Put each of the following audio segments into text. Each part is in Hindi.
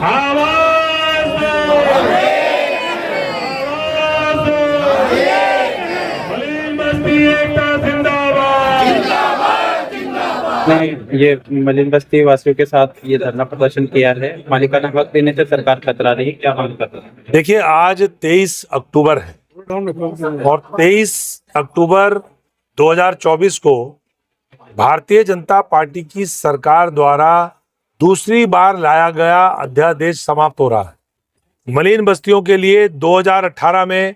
आवाज दो। मलिन बस्ती एकता जिंदाबाद। ने ये मलिन बस्ती वासियों के साथ ये धरना प्रदर्शन किया है। मालिकाना हक देने से सरकार कतरा रही, क्या मांग कर रही है? देखिए, आज 23 अक्टूबर है और 23 अक्टूबर 2024 को भारतीय जनता पार्टी की सरकार द्वारा दूसरी बार लाया गया अध्यादेश समाप्त हो रहा है। मलिन बस्तियों के लिए 2018 में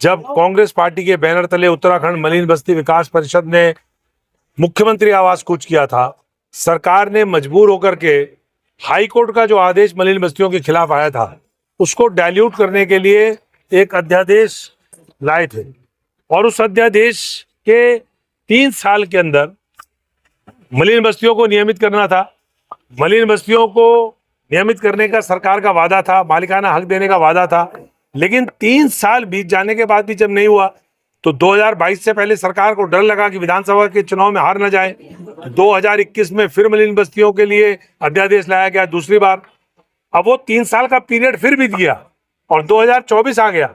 जब कांग्रेस पार्टी के बैनर तले उत्तराखंड मलिन बस्ती विकास परिषद ने मुख्यमंत्री आवास कूच किया था, सरकार ने मजबूर होकर के हाई कोर्ट का जो आदेश मलिन बस्तियों के खिलाफ आया था उसको डाइल्यूट करने के लिए एक अध्यादेश लाए थे और उस अध्यादेश के 3 साल के अंदर मलिन बस्तियों को नियमित करना था। मलिन बस्तियों को नियमित करने का सरकार का वादा था, मालिकाना हक देने का वादा था, लेकिन 3 साल बीत जाने के बाद भी जब नहीं हुआ तो 2022 से पहले सरकार को डर लगा कि विधानसभा के चुनाव में हार न जाए। 2021 में फिर मलिन बस्तियों के लिए अध्यादेश लाया गया दूसरी बार। अब वो 3 साल का पीरियड फिर बीत गया और 2024 आ गया।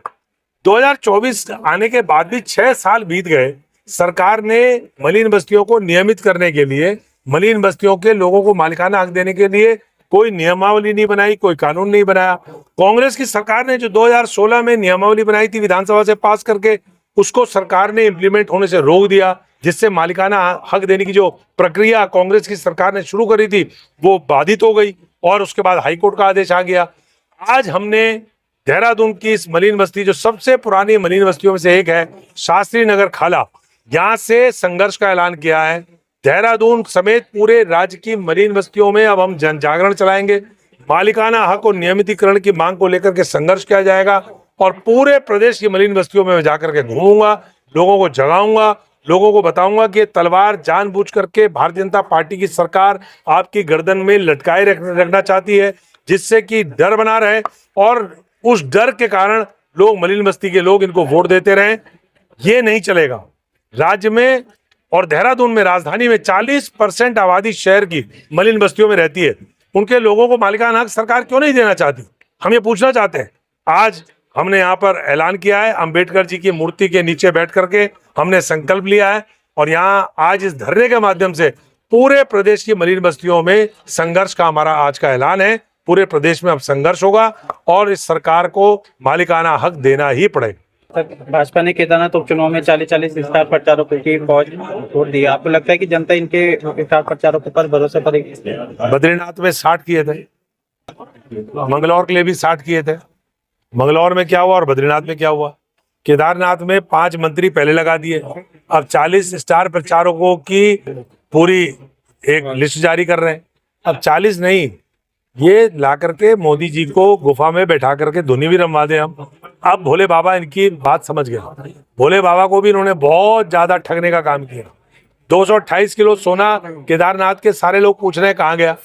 2024 आने के बाद भी 6 साल बीत गए। सरकार ने मलिन बस्तियों को नियमित करने के लिए, मलिन बस्तियों के लोगों को मालिकाना हक देने के लिए कोई नियमावली नहीं बनाई, कोई कानून नहीं बनाया। कांग्रेस की सरकार ने जो 2016 में नियमावली बनाई थी विधानसभा से पास करके, उसको सरकार ने इंप्लीमेंट होने से रोक दिया, जिससे मालिकाना हक देने की जो प्रक्रिया कांग्रेस की सरकार ने शुरू करी थी वो बाधित हो गई और उसके बाद हाईकोर्ट का आदेश आ गया। आज हमने देहरादून की इस मलिन बस्ती, जो सबसे पुरानी मलिन बस्तियों में से एक है, शास्त्री नगर खाला, यहाँ से संघर्ष का ऐलान किया है। देहरादून समेत पूरे राज्य की मलिन बस्तियों में अब हम जन जागरण चलाएंगे। मालिकाना हक और नियमितीकरण की मांग को लेकर के संघर्ष किया जाएगा और पूरे प्रदेश की मलिन बस्तियों में मैं जाकर के घूमूंगा, लोगों को जगाऊंगा, लोगों को बताऊंगा कि तलवार जानबूझ करके भारतीय जनता पार्टी की सरकार आपकी गर्दन में लटकाए रखना चाहती है, जिससे कि डर बना रहे और उस डर के कारण लोग, मलिन बस्ती के लोग इनको वोट देते रहें। ये नहीं चलेगा। राज्य में और देहरादून में, राजधानी में 40% आबादी शहर की मलिन बस्तियों में रहती है। उनके लोगों को मालिकाना हक सरकार क्यों नहीं देना चाहती, हम ये पूछना चाहते हैं। आज हमने यहाँ पर ऐलान किया है, अंबेडकर जी की मूर्ति के नीचे बैठ करके हमने संकल्प लिया है और यहाँ आज इस धरने के माध्यम से पूरे प्रदेश की मलिन बस्तियों में संघर्ष का हमारा आज का ऐलान है। पूरे प्रदेश में अब संघर्ष होगा और इस सरकार को मालिकाना हक देना ही पड़ेगा। भाजपा ने केदारनाथ उपचुनाव में 40-40 स्टार प्रचारकों की फौज छोड़ दी। आपको लगता है कि जनता इनके स्टार प्रचारकों पर भरोसा करेगी? बद्रीनाथ में 60 किए थे, मंगलौर के लिए भी 60 किए थे। मंगलौर में क्या हुआ और बद्रीनाथ में क्या हुआ? केदारनाथ में 5 मंत्री पहले लगा दिए, अब 40 स्टार प्रचारकों की पूरी एक लिस्ट जारी कर रहे हैं। अब 40 नहीं, ये ला करके मोदी जी को गुफा में बैठा करके धुनी भी रमवा दें हम। अब भोले बाबा इनकी बात समझ गया। भोले बाबा को भी इन्होंने बहुत ज्यादा ठगने का काम किया। 228 किलो सोना केदारनाथ के सारे लोग पूछ रहे हैं कहाँ गया।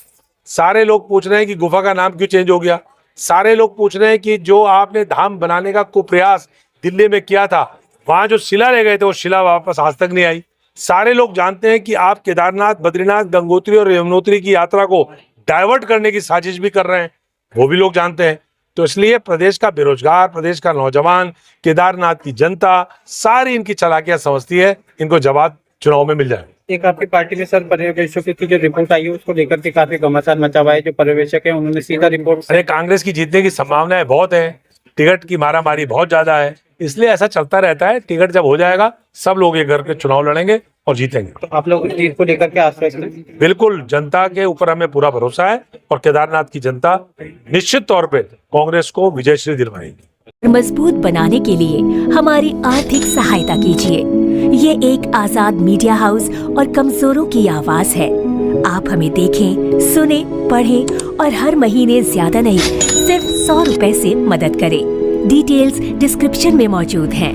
सारे लोग पूछ रहे हैं कि गुफा का नाम क्यों चेंज हो गया। सारे लोग पूछ रहे हैं कि जो आपने धाम बनाने का कुप्रयास दिल्ली में किया था, वहां जो शिला ले गए थे वो शिला वापस आज तक नहीं आई। सारे लोग जानते हैं कि आप केदारनाथ, बद्रीनाथ, गंगोत्री और यमुनोत्री की यात्रा को डाइवर्ट करने की साजिश भी कर रहे हैं, वो भी लोग जानते हैं। तो इसलिए प्रदेश का बेरोजगार, प्रदेश का नौजवान, केदारनाथ की जनता सारी इनकी चालाकियां समझती है। इनको जवाब चुनाव में मिल जाए। एक आपकी पार्टी में सर पर्यवेक्षकों की जो रिपोर्ट आई है उसको लेकर के काफी घमासान मचा हुआ है। जो पर्यवेक्षक है उन्होंने सीधा रिपोर्ट, अरे कांग्रेस की जीतने की संभावनाएं बहुत है, टिकट की मारामारी बहुत ज्यादा है, इसलिए ऐसा चलता रहता है। टिकट जब हो जाएगा सब लोग ये घर के चुनाव लड़ेंगे और जीतेंगे। तो आप लोग जीत को लेकर के आश्वस्त हैं? बिल्कुल, जनता के ऊपर हमें पूरा भरोसा है और केदारनाथ की जनता निश्चित तौर पे कांग्रेस को विजयश्री दिलवाएगी। मजबूत बनाने के लिए हमारी आर्थिक सहायता कीजिए। ये एक आजाद मीडिया हाउस और कमजोरों की आवाज है। आप हमें देखें, सुने, पढ़ें और हर महीने ज्यादा नहीं, सिर्फ 100 रुपए से मदद करें। डिटेल्स डिस्क्रिप्शन में मौजूद हैं।